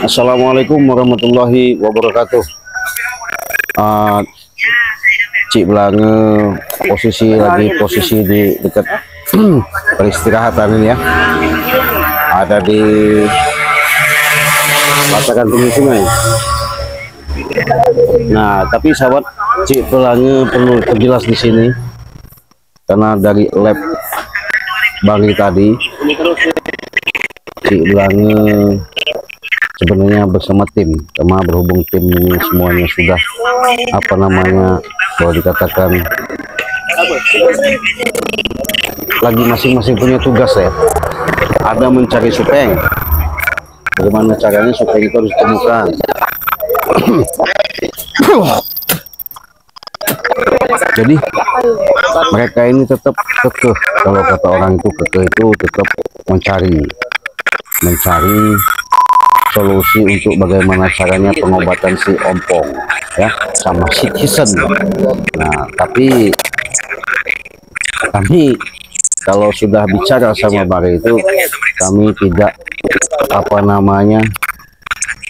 Assalamualaikum warahmatullahi wabarakatuh. Cik Belange posisi di dekat peristirahatan ini ya. Ada di Batakan Pinggir Sungai. Nah, tapi sahabat, Cik Belange perlu perjelas di sini karena dari lab Bari tadi, Cik Belange sebenarnya bersama tim, sama berhubung tim ini semuanya sudah kalau dikatakan lagi masing-masing punya tugas ya. Ada mencari supeng, bagaimana caranya supeng itu harus ditemukan. Jadi mereka ini tetap kekeh, kalau kata orang itu kekeh itu tetap mencari solusi untuk bagaimana caranya pengobatan si ompong ya sama si kisen. Nah, tapi kami kalau sudah bicara sama Bari itu, kami tidak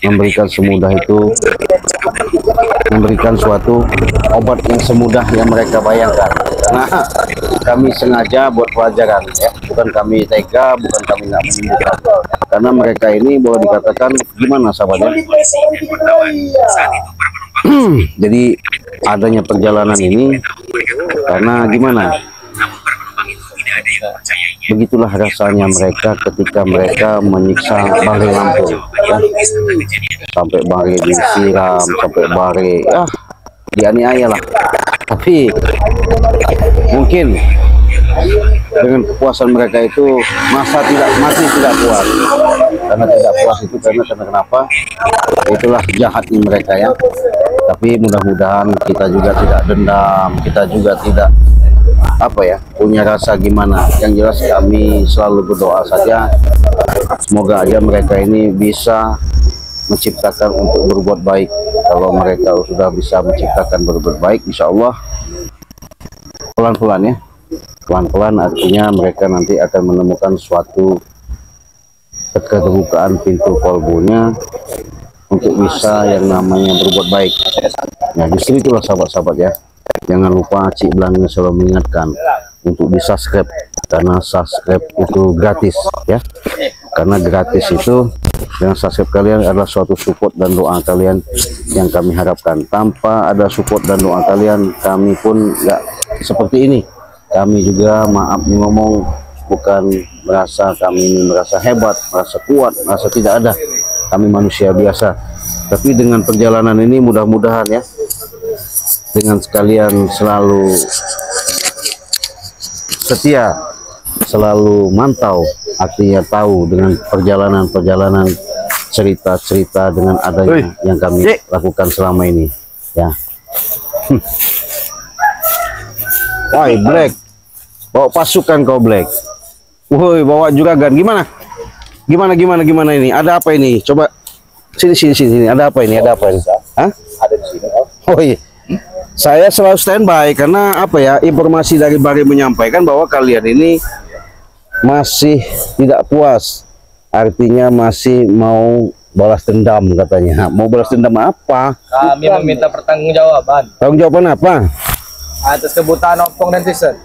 memberikan semudah itu, memberikan suatu obat yang semudah yang mereka bayangkan. Karena kami sengaja buat pelajaran ya, bukan kami tega, bukan kami nggak menyembuhkan. Karena mereka ini boleh dikatakan gimana sahabatnya. Jadi adanya perjalanan ini karena gimana? Begitulah rasanya mereka ketika mereka menyiksa Bari Lampung ya. Sampai Bari disiram, sampai Bari dianiaya lah. Tapi mungkin dengan kepuasan mereka itu masih tidak puas. Karena tidak puas itu karena kenapa? Itulah jahatnya mereka ya. Tapi mudah-mudahan kita juga tidak dendam, kita juga tidak punya rasa gimana. Yang jelas kami selalu berdoa saja, semoga aja mereka ini bisa menciptakan untuk berbuat baik. Kalau mereka sudah bisa menciptakan berbuat baik, insya Allah pelan-pelan ya, pelan-pelan artinya mereka nanti akan menemukan suatu keterbukaan pintu kolbunya untuk bisa yang namanya berbuat baik. Nah, justru itulah sahabat-sahabat ya, jangan lupa Cik Belange selalu mengingatkan untuk di subscribe, karena subscribe itu gratis ya. Karena gratis itu, dengan subscribe kalian adalah suatu support dan doa kalian yang kami harapkan. Tanpa ada support dan doa kalian, kami pun nggak seperti ini. Kami juga maaf ngomong, bukan merasa kami ini merasa hebat, merasa kuat, merasa tidak ada. Kami manusia biasa. Tapi dengan perjalanan ini mudah-mudahan ya, dengan sekalian selalu setia, selalu mantau, artinya tahu dengan perjalanan cerita-cerita dengan adanya yang kami lakukan selama ini ya. Woi Black, bawa pasukan kau Black. Woi, bawa juragan. Gimana ini? Ada apa ini? Coba sini. Ada apa ini? Hah? Ada di sini. Oh iya. Saya selalu standby karena informasi dari Bari menyampaikan bahwa kalian ini masih tidak puas, artinya masih mau balas dendam katanya. Mau balas dendam apa? Kami meminta pertanggungjawaban. Pertanggungjawaban apa? Atas kebutaan ompong dan tisen.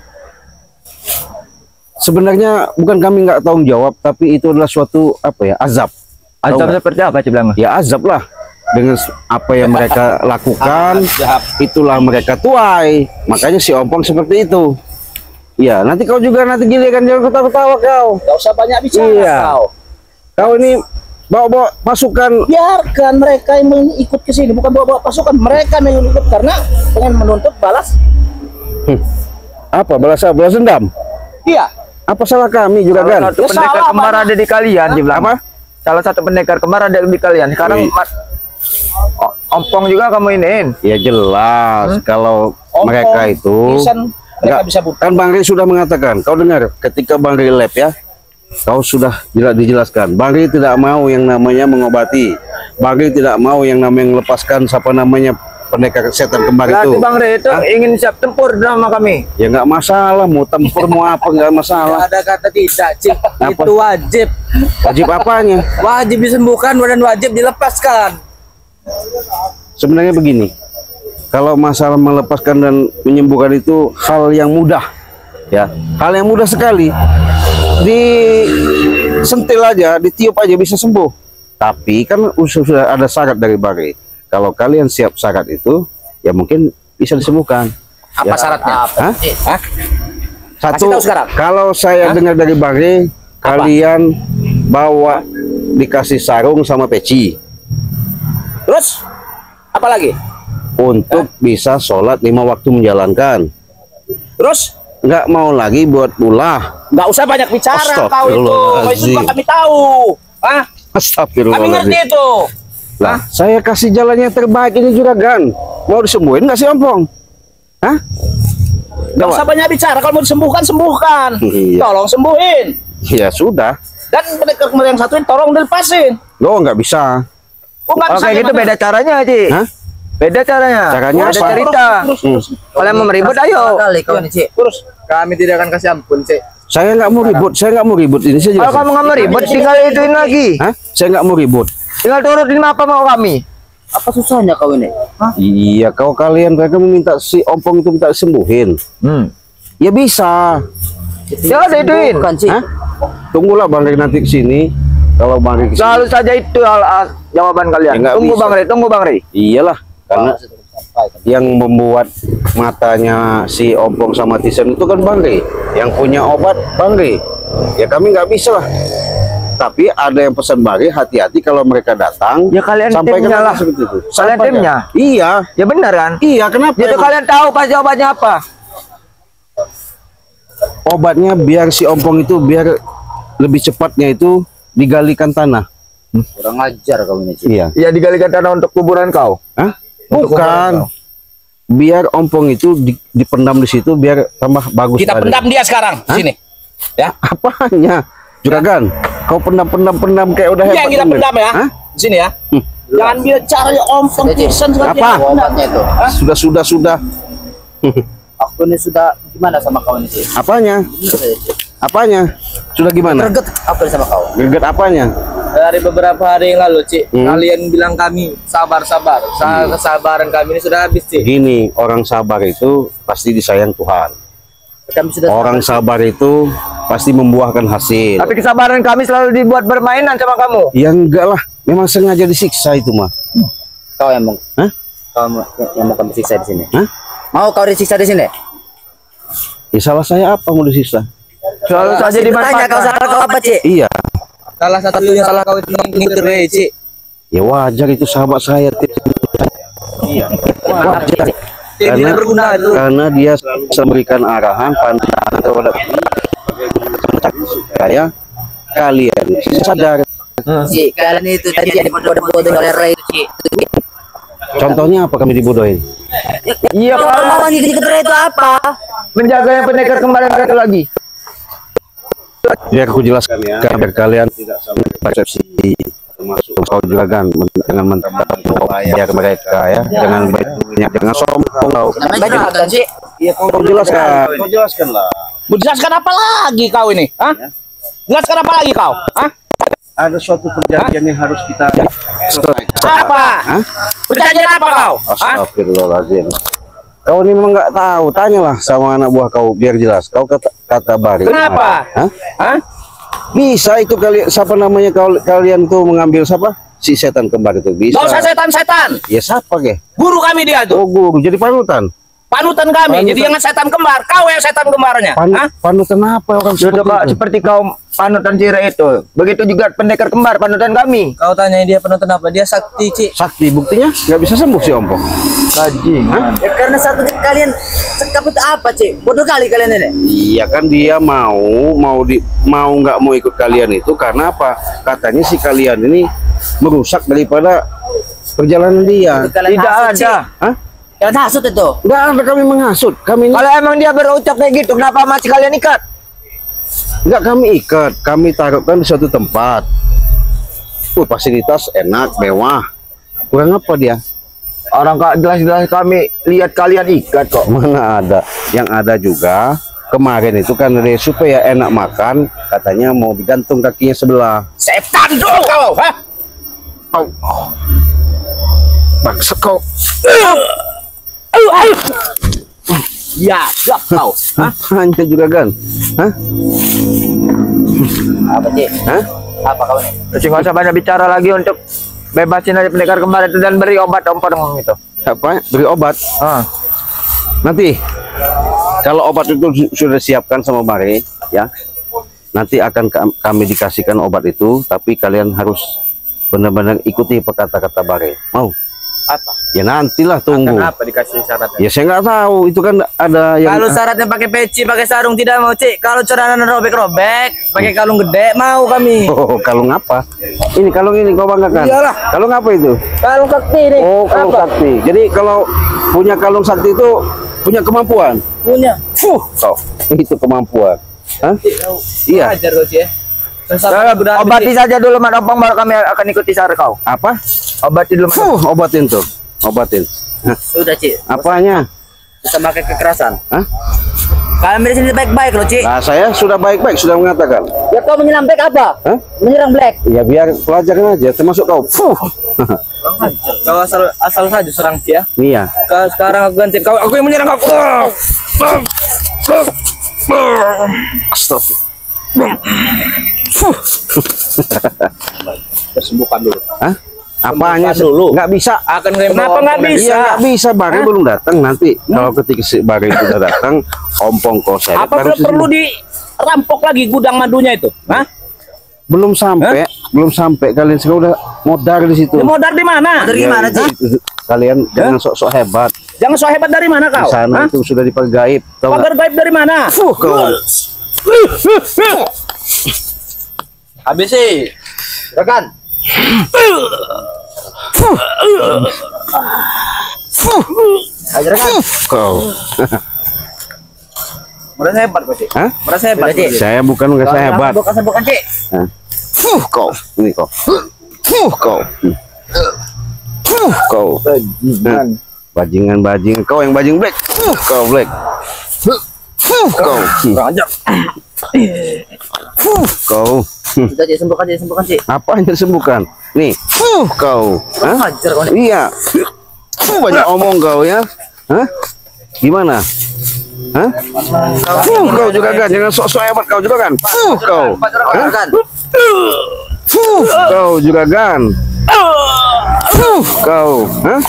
Sebenarnya bukan kami nggak tanggung jawab, tapi itu adalah suatu azab. Azab seperti apa Cik Belange? Ya azab lah. Dengan apa yang mereka lakukan, itulah mereka tuai. Makanya si ompong seperti itu. Ya, nanti kau juga giliran jangan ketawa-ketawa kau. Gak usah banyak bicara. Iya. Kau ini bawa pasukan. Biarkan mereka yang mengikut ke sini, bukan bawa pasukan. Mereka yang ikut karena pengen menuntut balas. Apa balas dendam? Iya. Apa salah kami juga kan? Satu pendekar kembar ada di kalian, Cik Belange. Apa? Salah satu pendekar kembar ada di kalian. Sekarang ompong juga kamu iniin. Ya jelas kalau mereka itu mereka bisa kan Bang Ri sudah mengatakan, kau dengar ketika Bang Ri lab ya, kau sudah dijelaskan Bang Ri tidak mau yang namanya mengobati, Bang Ri tidak mau yang namanya melepaskan pendekar setan kembar Berarti itu. Bang Rey itu ingin siap tempur sama kami. Ya nggak masalah, mau tempur mau apa nggak masalah. Ada kata tidak, Cik. Apa? Itu wajib. Wajib apanya? Wajib disembuhkan dan wajib dilepaskan. Sebenarnya begini, kalau masalah melepaskan dan menyembuhkan itu hal yang mudah, ya, hal yang mudah sekali. Disentil aja, ditiup aja bisa sembuh. Tapi kan sudah ada syarat dari Bari. Kalau kalian siap syarat itu, ya mungkin bisa disembuhkan. Apa syaratnya? Hah? Hah? Satu, Kasih tahu sekarang. kalau saya dengar dari Bari, kalian bawa dikasih sarung sama peci Terus apa lagi? untuk bisa sholat 5 waktu menjalankan. Terus Nggak mau lagi buat ulah. nggak usah banyak bicara kau itu. Kau itu Astagfirullahaladzim. juga kami tahu. Hah? Kami ngerti Astagfirullahaladzim. itu. Lah, saya kasih jalan yang terbaik ini juragan. Mau disembuhin nggak sih Ompong? Hah? Nggak usah banyak bicara. Kalau mau disembuhkan, sembuhkan. Iya. Tolong sembuhin. Ya sudah. Dan pendekar kembar yang satu ini tolong dilepasin. Lo nggak bisa. Oh, nggak bisa Oke, gitu gimana? beda caranya, Ci. Hah? Beda caranya. Caranya beda apa? cerita. Kalian mau meribut, ayo. Kali kau ini, Cik. Terus kami tidak akan kasih ampun, Cik. Saya nggak mau ribut. Saya nggak mau ribut. Ini saya Kalau jelasin. kamu nggak mau ribut, tinggal ituin lagi. Hah? Saya nggak mau ribut. Tinggal turutin apa mau kami. Apa susahnya kau ini? Hah? Iya, kalau kalian mereka meminta si Ompong itu minta sembuhin. Ya bisa. Ya udah ituin. Bukan, Cik. Hah? Tunggulah Bang Rey nanti kesini. Kalau Bang Rey kesini, Selalu saja itu jawaban kalian. Ya, nggak Tunggu bisa. Bang Rey, tunggu Bang Rey. iyalah, karena yang membuat matanya si Ompong sama Tisen itu kan Bang Rey. Yang punya obat Bang Rey. Ya kami nggak bisa lah. Tapi ada yang pesan Bang Rey, hati-hati kalau mereka datang. Ya, kalian sampaikan timnya aja lah. seperti itu. Kalian Sampaikan. timnya. Iya. Ya benar kan? Iya, kenapa? Jadi emang? kalian tahu pas jawabannya apa? Obatnya biar si Ompong itu biar lebih cepatnya itu digalikan tanah. Kurang ajar kau ini, Cik. Iya. Ya digalikan tanah untuk kuburan kau. Hah? Untuk Bukan. Biar Ompong itu dipendam di situ biar tambah bagus. Kita badannya. pendam dia sekarang di sini. Ya. Apanya? Juragan, kau pendam kayak udah Iya, hebat. kita kan, pendam ya. Hah? Di sini ya. Jangan bicara ya Ompong Tisen Apa? obatnya itu. Hah? Sudah. Aku ini sudah gimana sama kau ini, Cik? Apanya? Apanya? Sudah gimana? Greget apa sama kau? Greget apanya? Dari beberapa hari yang lalu, Cik, Hmm. kalian bilang kami sabar-sabar. Kesabaran kami ini sudah habis, Cik. Gini, orang sabar itu pasti disayang Tuhan. Kami sudah Orang sabar itu pasti membuahkan hasil. Tapi kesabaran kami selalu dibuat bermainan sama kamu. Ya enggak lah, memang sengaja disiksa itu mah. kau yang mau Hah? yang mau kami siksa di sini. Hah? Mau kau disiksa di sini? Ya salah saya apa mau disiksa? Selalu saja Tanya kau dimanfaatkan. salah kau apa, Cik? Iya, Salah satunya salah kau itu ngikutin Cik. ya wajar itu sahabat saya. Iya, wajar. Cik, tidak berguna itu. Karena dia memberikan arahan pandangan kepada saya, kalian sadar. Cik, kalian itu tadi yang dibodoh-bodohin oleh Ray, Cik. Contohnya apa kami dibodohin? Iya, Kalau kalau mau ngikut Ray itu apa? menjaga yang pendekar kembar yang satu lagi. Biar aku jelaskan ya, biar kalian tidak salah persepsi, termasuk kau juragan dengan membayar mereka ya, jangan sombong. Banyak kan, Cik? Iya, kau jelaskan. Kau jelaskan lah. Mau jelaskan apa lagi kau ini? Hah? Jelaskan apa lagi kau? Hah? Ada suatu perjanjian yang harus kita Apa? Hah? Perjanjian apa kau? Hah? Astagfirullahaladzim. Kau ini memang nggak tahu, tanyalah sama anak buah kau biar jelas. Kau kata Bari. Kenapa? Hah? Hah? Bisa itu siapa namanya kalian tuh mengambil siapa? Si setan kembar itu bisa. Gak usah setan-setan. Ya siapa ke? Guru kami dia tuh. Oh guru, jadi panutan. Panutan kami. Panutan. Jadi jangan setan kembar. Kau yang setan kembarnya. Hah? Panutan apa orang Sudah seperti Pak, itu? seperti kau panutan Cire itu. Begitu juga pendekar kembar panutan kami. Kau tanya dia panutan apa? Dia sakti, Cik. Sakti, buktinya nggak bisa sembuh si Ompong. Kaji. Ya, karena satu kalian sekap itu apa, Cik? Bodoh kali kalian ini. Iya kan dia mau nggak mau ikut kalian itu karena apa? Katanya si kalian ini merusak daripada perjalanan dia. Kalian Tidak hasut, ada. Cik. Hah? Kalian hasut itu. Nggak ada kami menghasut. Kami ini Kalau emang dia berucap kayak gitu, kenapa masih kalian ikat? nggak kami ikat, kami taruhkan di suatu tempat. Fasilitas enak, mewah. Kurang apa dia? Orang kak jelas-jelas kami lihat kalian ikat kok. Mana ada. Yang ada juga kemarin itu kan dari supaya enak makan, katanya mau digantung kakinya sebelah. Setan tuh kau, ha? Bangsa kau. Ya, gelap kau. Hanya juga kan? Hah? Apa sih? Hah? Apa kau ini? Terus nggak usah banyak bicara lagi untuk bebasin aja pendekar kembar itu dan beri obat ompong itu. Apa? Beri obat. Ah. Nanti kalau obat itu sudah siapkan sama Bare, ya. Nanti akan kami dikasihkan obat itu, tapi kalian harus benar-benar ikuti kata-kata Bare. Mau? Apa? Ya nantilah, tunggu. Kenapa dikasih syaratnya? Ya saya nggak tahu, itu kan ada yang Kalau syaratnya pakai peci, pakai sarung tidak mau, Cik. Kalau celana robek-robek, pakai kalung gede mau kami. Oh, kalung apa? Ini kalung ini kau banggakan. Iyalah. Kalung apa itu? Kalung sakti nih. Oh, kalung sakti. Jadi kalau punya kalung sakti itu punya kemampuan. Punya. Kau itu kemampuan. Hah? Iya. Ajar kau, Cik. Obati saja dulu Mat Ompong, baru kami akan ikuti saran kau. Apa? Obati dulu. Obatin tuh. Obatin. Hah? Sudah, Cik. Apanya? Bisa pakai kekerasan. Hah? Kami di sini baik-baik loh, Cik. Nah, saya sudah baik-baik sudah mengatakan. Ya kau menyerang black apa? Hah? Menyerang black. Ya biar pelajaran aja, termasuk kau. Kau asal saja serang dia. Iya. Sekarang aku ganti kau. Aku yang menyerang kau. Astagfirullah. Sembuhkan dulu. Hah? Apanya dulu. nggak bisa? Akan Kenapa nggak bisa? Iya nggak bisa, Bare belum datang nanti. Kalau ketika si Bare itu sudah datang, ompong kau saya. Apa perlu dirampok lagi gudang madunya itu? Hah? Belum sampai, belum sampai. Kalian sekarang udah modar di situ. Modar di mana? Dari gimana, Cik? Kalian jangan sok-sok hebat. Jangan so hebat dari mana Di kau? sana Hah? itu sudah dipergaib. Tahu nggak? Pagar gaib dari mana? Kau. Habis sih. Rekan. Ajar kan? Kau. Merasa hebat kok, Cik. Hah? Merasa hebat, Cik. Saya bukan merasa hebat. Bukan, Cik. Hah? Kau. Ini kau. Kau. Kau. Bajingan. Kau yang bajing black. Kau black. Kau. Ajar. Kau. Sudah, Cik, sembuhkan, Cik. Apa yang disembuhkan? Nih. Kau. Hah? Ajar kau nih. Iya. Banyak omong kau ya. Hah? Gimana? Hah? Kau juga kan, jangan sok-sok hebat kau juga kan. Kau. Hah? Kan? Kau juga kan. Kau. Hah?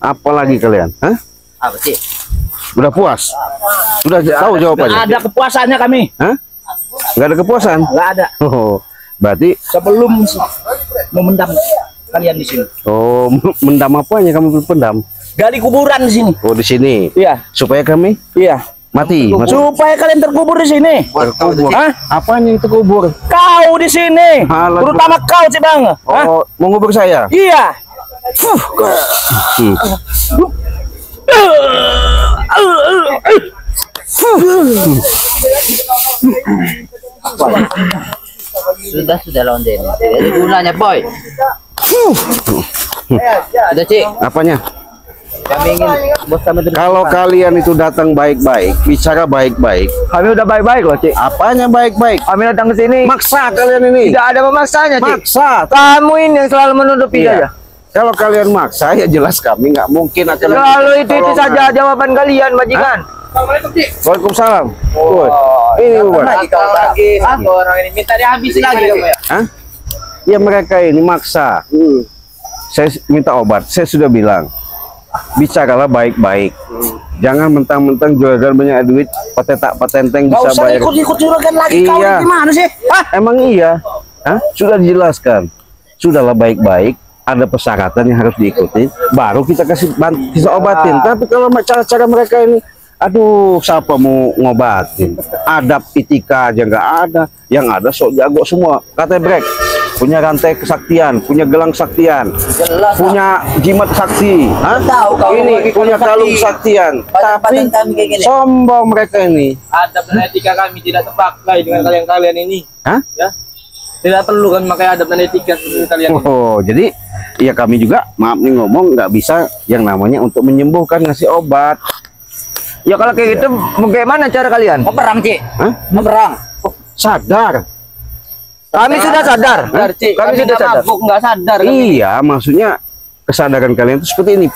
Apa lagi kalian? Hah? Apa, Cik? Udah puas? Sudah tahu jawabannya? Ada kepuasannya kami. Hah? Nggak ada kepuasan? Nggak ada. Oh, berarti Sebelum memendam kalian di sini. oh mendam apanya kamu pendam? Gali kuburan di sini. Oh di sini. Iya. Supaya kami Iya. mati. Masuk Supaya kalian terkubur di sini. terkubur. Hah? Apanya yang terkubur? Kau di sini. Alah, Terutama kau, Cik Bang. Hah? Oh, mau ngubur saya? Iya. Hmm. Sudah londe. Jadi gunanya, boy. Sudah, Cik. Apanya? Kami ingin bos kami terus. Kalau kalian itu datang baik-baik, bicara baik-baik, Kami udah baik-baik loh, Cik. apanya baik-baik? Kami datang ke sini. Maksa kalian ini. Tidak ada memaksanya, Cik. Maksa. Kamu ini yang selalu menutupi Iya. saja. Kalau kalian maksa ya jelas kami nggak mungkin akan Selalu itu saja jawaban kalian, majikan. Waalaikumsalam. Woi, ini bukan. Lagi satu orang ini minta dihabisi lagi kamu ya. Hah? Ya mereka ini maksa. Saya minta obat. Saya sudah bilang, bicaralah baik-baik. Jangan mentang-mentang juragan banyak duit, patenteng Nggak bisa usah bayar. ikut-ikut juragan lagi. Kau Iya. ini gimana sih? Hah? Emang iya? Hah? Sudah dijelaskan. Sudahlah baik-baik. Ada persyaratan yang harus diikuti. Baru kita bisa obatin. Tapi kalau cara-cara mereka ini, aduh, siapa mau ngobatin? Adab etika aja nggak ada. Yang ada sok jago semua. Kata Brek, punya rantai kesaktian, punya gelang kesaktian, punya jimat sakti. Hah? Tahu kau Ini lagi punya kalau kalung sakti. kesaktian. Tapi Paten kami kayak gini. sombong mereka ini. Adab dan etika kami tidak terpakai dengan kalian ini. Hah? Ya. Tidak perlu kami pakai adab dan etika seperti kalian. Oh, jadi ya kami juga maaf nih ngomong nggak bisa yang namanya untuk menyembuhkan ngasih obat. Ya kalau kayak gitu, bagaimana cara kalian? Berang, Cik. Hah? Berang. Sadar. Kami sudah sadar. Kami sudah sadar. Nggak sadar. Iya, maksudnya kesadaran kalian itu seperti ini.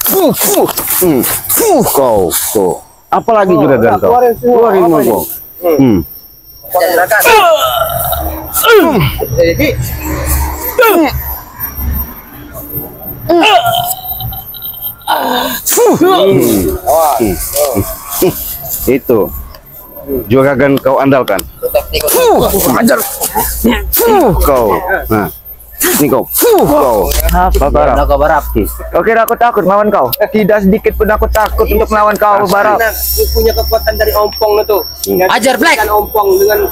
Kau, tuh. Apalagi juga kan kau. Keluarin semua kau. Jadi Itu juragan kau andalkan. Ajar. Kau. Nah, ini kau. Kau. Apa Barap? Oke, aku takut melawan kau. Tidak sedikit pun aku takut untuk melawan kau, Barap. punya kekuatan dari ompong itu. Ajar, Black. Ompong dengan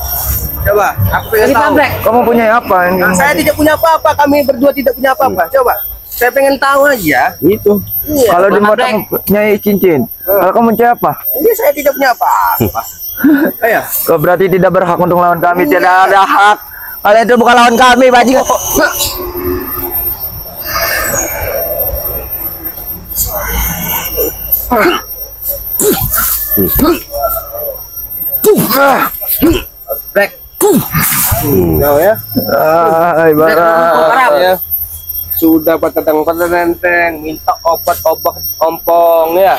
coba. Aku pengen tahu. Kamu punya apa? Nah, saya tidak punya apa-apa. Kami berdua tidak punya apa-apa. Coba. Saya pengen tahu aja. Itu. Kalau di mata punya cincin. Kalau kamu punya apa? Ini saya tidak punya apa-apa. Ayo. Kau berarti tidak berhak untuk melawan kami. Tidak ada hak. Kalian itu bukan lawan kami, bajingan. Black. Ya. Hai, Barap. Ya. Sudah petenteng minta obat-obat ompong ya.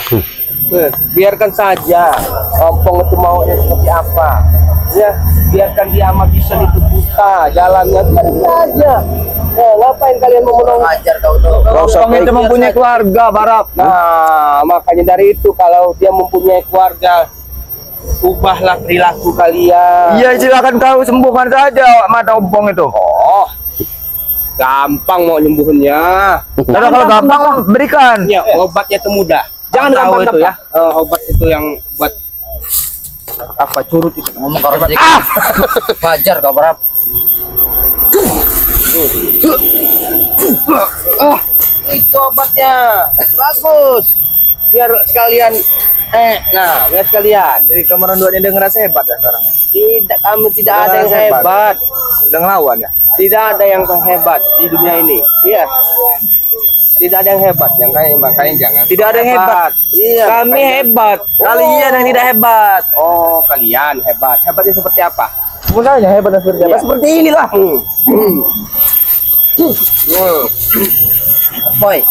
Biarkan saja ompong itu maunya seperti apa. Ya, biarkan dia amat bisa itu buta jalannya, biarkan aja. Ngapain kalian mau menolong? Ajar kau tuh. Ompong itu mempunyai keluarga, Barap. Nah, makanya dari itu kalau dia mempunyai keluarga, ubahlah perilaku kalian. Iya, silakan kau sembuhkan saja mata ompong itu. Oh, gampang mau nyembuhinnya. Karena kalau gampang berikan. Ya, obatnya itu mudah. Jangan Tahu gampang itu ya. obat itu yang buat apa curut itu. Ngomong kau Fajar kau Barap. Itu obatnya bagus. Biar sekalian biar sekalian. Jadi kemarin dua ini ngerasa hebat ya sekarang ya. Tidak, kamu tidak ada yang hebat. Udah ngelawan ya. Tidak ada yang hebat di dunia ini. Iya. Tidak ada yang hebat, yang makanya jangan. Tidak ada yang hebat. Iya. Kami hebat. Kalian yang tidak hebat. Oh, kalian hebat. Hebatnya seperti apa? Sebenarnya hebat seperti apa? Iya. Seperti inilah. Boy.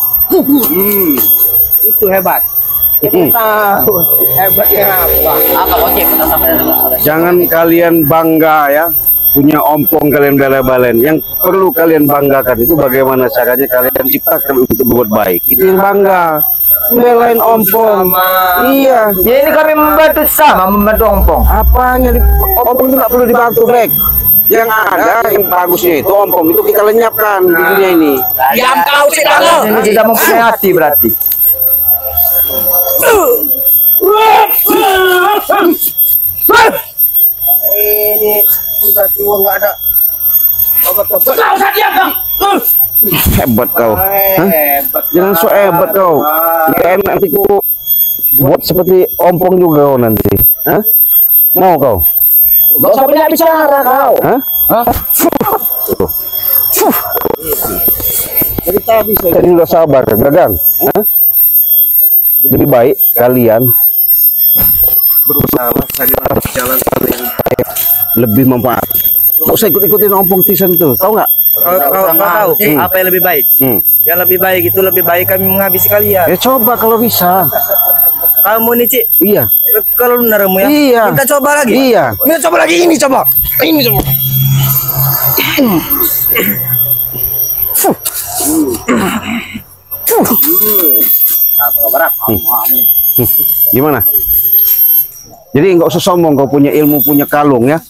Itu hebat. Kita tahu hebatnya apa. Apa Oce? Pernah sampai Jangan kalian bangga ya punya ompong kalian bela-belain. Yang perlu kalian banggakan itu bagaimana caranya kalian ciptakan untuk berbuat baik. Itu yang bangga. Belain ompong. Iya. Ya ini kami membantu membantu ompong. Apanya ompong itu nggak perlu dibantu, Rek. Yang ada yang bagusnya itu ompong itu kita lenyapkan di dunia ini. diam kau sih Ini tidak mempunyai hati berarti. Ini sudah tua nggak ada obat-obat. Hebat kau. Hah? Hebat. Jangan so hebat kau. Gak enak nanti ku buat seperti ompong juga kau nanti. Hah? Mau kau? Gak usah banyak bicara kau. Hah? Jadi tadi saya Jadi udah sabar, Gagang. Hah? Lebih baik kalian berusaha cari jalan lebih manfaat. Gak usah ikut-ikutin ompong tisan tuh, tahu nggak? Kau tahu apa yang lebih baik? Yang lebih baik itu lebih baik kami menghabisi kalian. Ya coba kalau bisa. Kamu nih, Cik. Iya. Kalau benermu ya. Iya. Kita coba lagi. Iya. ini coba lagi, ini coba. Ini coba. Apa kabar? Gimana? Jadi nggak usah sombong kau punya ilmu, punya kalung ya.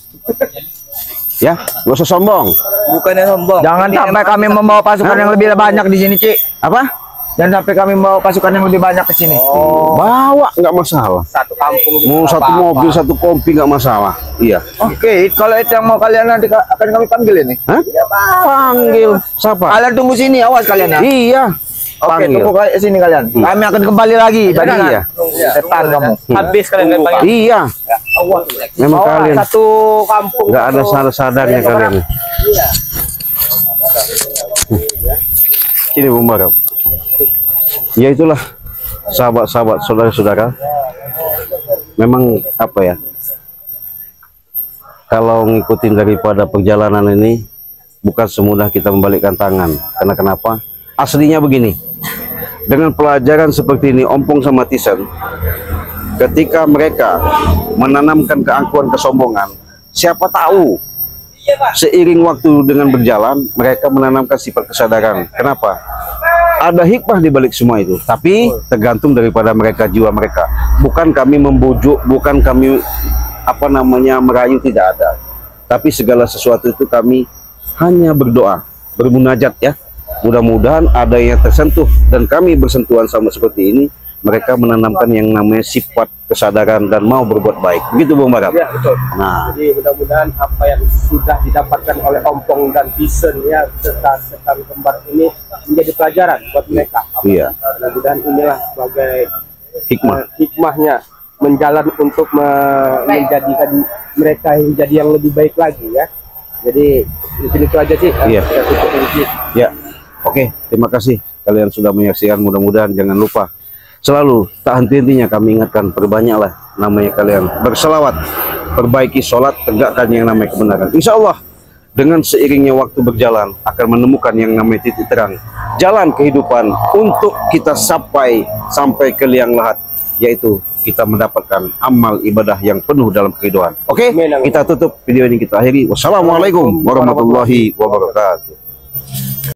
Ya, nggak usah sombong. Bukannya sombong. Jangan sampai kami membawa pasukan yang lebih banyak di sini, Cik. Apa? Jangan sampai kami membawa pasukan yang lebih banyak ke sini. Bawa nggak masalah. Satu kampung juga Mau nggak satu apa-apa. mobil, satu kompi nggak masalah. Iya. Oke, kalau itu yang mau kalian nanti akan kami panggil ini. Hah? Panggil siapa? Kalian tunggu sini, awas kalian ya. Iya. Oke, Panggil. tunggu sini kalian. Kami akan kembali lagi. Bajingan. Iya. Setan kamu. Habis kalian panggil. Iya. Memang Bawa kalian Satu kampung. nggak ada salah sadarnya kalian. Ini Bung Barap. Ya itulah sahabat-sahabat, saudara-saudara. Memang apa ya? Kalau ngikutin daripada perjalanan ini bukan semudah kita membalikkan tangan. Karena kenapa? Aslinya begini. Dengan pelajaran seperti ini, Ompong sama Tisen, ketika mereka menanamkan keangkuhan, kesombongan, siapa tahu seiring waktu dengan berjalan mereka menanamkan sifat kesadaran. Kenapa? Ada hikmah di balik semua itu, tapi tergantung daripada mereka, jiwa mereka. Bukan kami membujuk, bukan kami merayu, tidak ada. Tapi segala sesuatu itu kami hanya berdoa, bermunajat ya. Mudah-mudahan ada yang tersentuh dan kami bersentuhan sama seperti ini, mereka menanamkan yang namanya sifat kesadaran dan mau berbuat baik. Begitu Bung Barap? Ya, betul. Nah, jadi mudah-mudahan apa yang sudah didapatkan oleh Ompong dan Tisen ya serta setan kembar ini menjadi pelajaran buat mereka. iya, Mudah-mudahan inilah sebagai hikmah. hikmahnya menjalan untuk menjadikan mereka menjadi yang lebih baik lagi ya. Jadi itu aja sih. Iya. Kita tutup ini, Ci. Ya, oke, terima kasih kalian sudah menyaksikan. Mudah-mudahan jangan lupa selalu tak henti-hentinya kami ingatkan, perbanyaklah namanya kalian berselawat, perbaiki sholat, tegakkan yang namanya kebenaran. Insya Allah dengan seiringnya waktu berjalan akan menemukan yang namanya titik terang, jalan kehidupan untuk kita sampai ke liang lahat, yaitu kita mendapatkan amal ibadah yang penuh dalam kehidupan. Oke, kita tutup video ini, kita akhiri. Wassalamualaikum warahmatullahi wabarakatuh.